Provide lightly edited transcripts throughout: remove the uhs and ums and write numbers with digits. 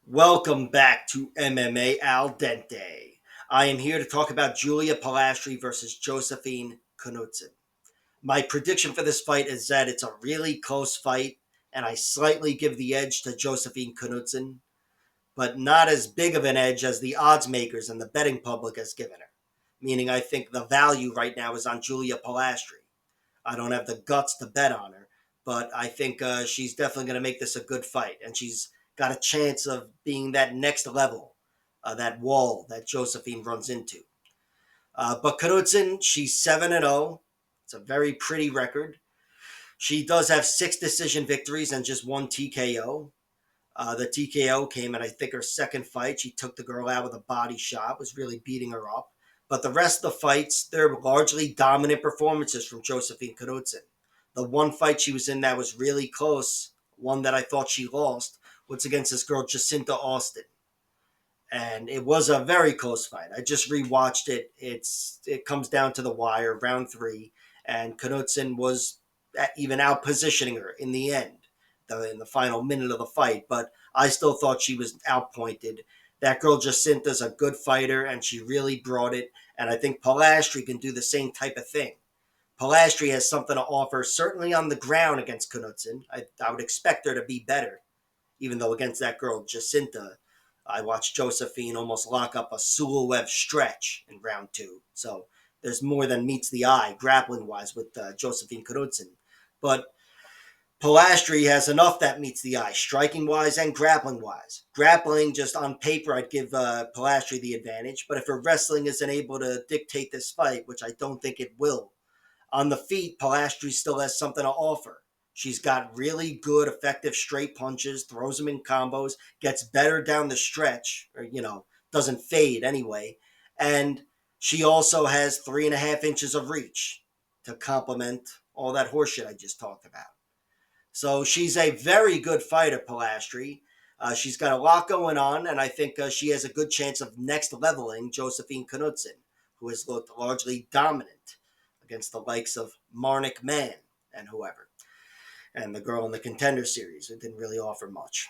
Welcome back to MMA Al Dente. I am here to talk about Julia Polastri versus Josephine Knutsson. My prediction for this fight is that it's a really close fight, and I slightly give the edge to Josephine Knutsson, but not as big of an edge as the odds makers and the betting public has given her. Meaning, I think the value right now is on Julia Polastri. I don't have the guts to bet on her, but I think she's definitely going to make this a good fight, and she's got a chance of being that next level, that wall that Josephine runs into. But Knudsen, she's 7-0. It's a very pretty record. She does have six decision victories and just one TKO. The TKO came in, I think, her second fight. She took the girl out with a body shot, was really beating her up. But the rest of the fights, they're largely dominant performances from Josephine Knudsen. The one fight she was in that was really close, one that I thought she lost, was against this girl, Jacinta Austin. And it was a very close fight. I just rewatched it. It comes down to the wire, round three, and Knudsen was even out positioning her in the end, in the final minute of the fight. But I still thought she was outpointed. That girl Jacinta's a good fighter, and she really brought it. And I think Polastri can do the same type of thing. Polastri has something to offer, certainly on the ground against Knudsen. I would expect her to be better, even though against that girl Jacinta, I watched Josephine almost lock up a Sulawev stretch in round two. So there's more than meets the eye grappling wise with Josephine Knudsen. But Polastri has enough that meets the eye, striking wise and grappling wise. Grappling, just on paper, I'd give Polastri the advantage. But if her wrestling isn't able to dictate this fight, which I don't think it will, on the feet, Polastri still has something to offer. She's got really good, effective straight punches, throws them in combos, gets better down the stretch, or, doesn't fade anyway. And she also has 3.5 inches of reach to complement all that horseshit I just talked about. So she's a very good fighter, Polastri. She's got a lot going on, and I think she has a good chance of next leveling Josephine Knudsen, who has looked largely dominant against the likes of Marnik Mann and whoever. And the girl in the Contender Series, it didn't really offer much.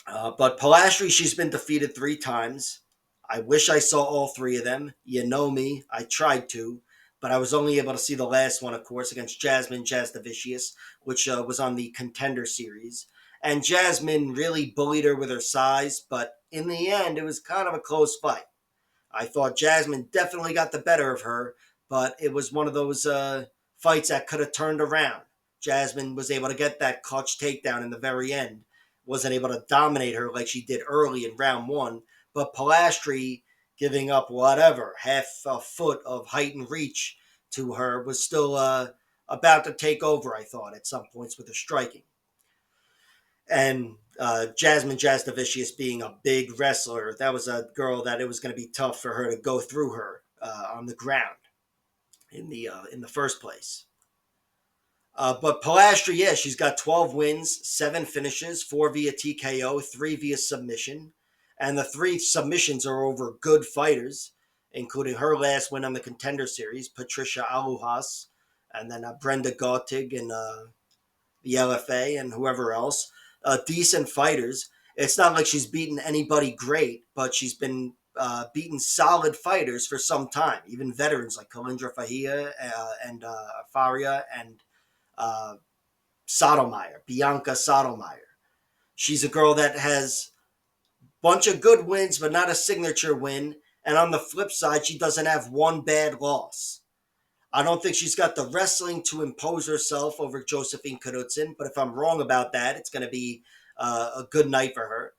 But Polastri, she's been defeated 3 times. I wish I saw all three of them. You know me, I tried to, but I was only able to see the last one, of course, against Jasmine Jasdavicius, which was on the Contender Series. And Jasmine really bullied her with her size, but in the end, it was kind of a close fight. I thought Jasmine definitely got the better of her, but it was one of those fights that could have turned around. Jasmine was able to get that clutch takedown in the very end, wasn't able to dominate her like she did early in round one, but Polastri giving up whatever, half a foot of height and reach to her was still about to take over, I thought, at some points with her striking. And Jasmine Jasdavicius being a big wrestler, that was a girl that it was going to be tough for her to go through her on the ground in the first place. But Polastri, yeah, she's got 12 wins, 7 finishes, 4 via TKO, 3 via submission. And the 3 submissions are over good fighters, including her last win on the Contender Series, Patricia Alujas, and then Brenda Gottig and the LFA and whoever else. Decent fighters. It's not like she's beaten anybody great, but she's been beaten solid fighters for some time, even veterans like Kalindra Fahia and Faria and uh, Sotomayor, Bianca Sotomayor. She's a girl that has a bunch of good wins, but not a signature win. And on the flip side, she doesn't have one bad loss. I don't think she's got the wrestling to impose herself over Josephine Knudsen, but if I'm wrong about that, it's going to be a good night for her.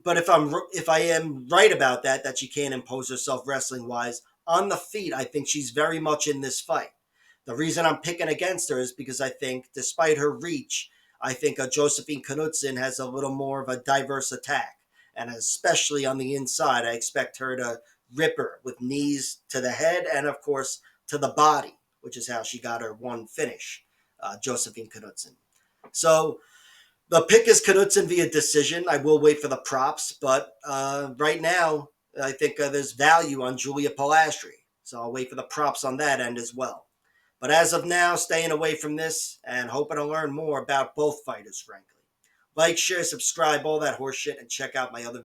But if I am right about that she can't impose herself wrestling wise on the feet, I think she's very much in this fight. The reason I'm picking against her is because I think, despite her reach, I think Josephine Knudsen has a little more of a diverse attack, and especially on the inside, I expect her to rip her with knees to the head and, of course, to the body, which is how she got her one finish, Josephine Knudsen. So the pick is Knudsen via decision. I will wait for the props, but right now I think there's value on Julia Polastri. So I'll wait for the props on that end as well. But as of now, staying away from this and hoping to learn more about both fighters, frankly. Like, share, subscribe, all that horse shit, and check out my other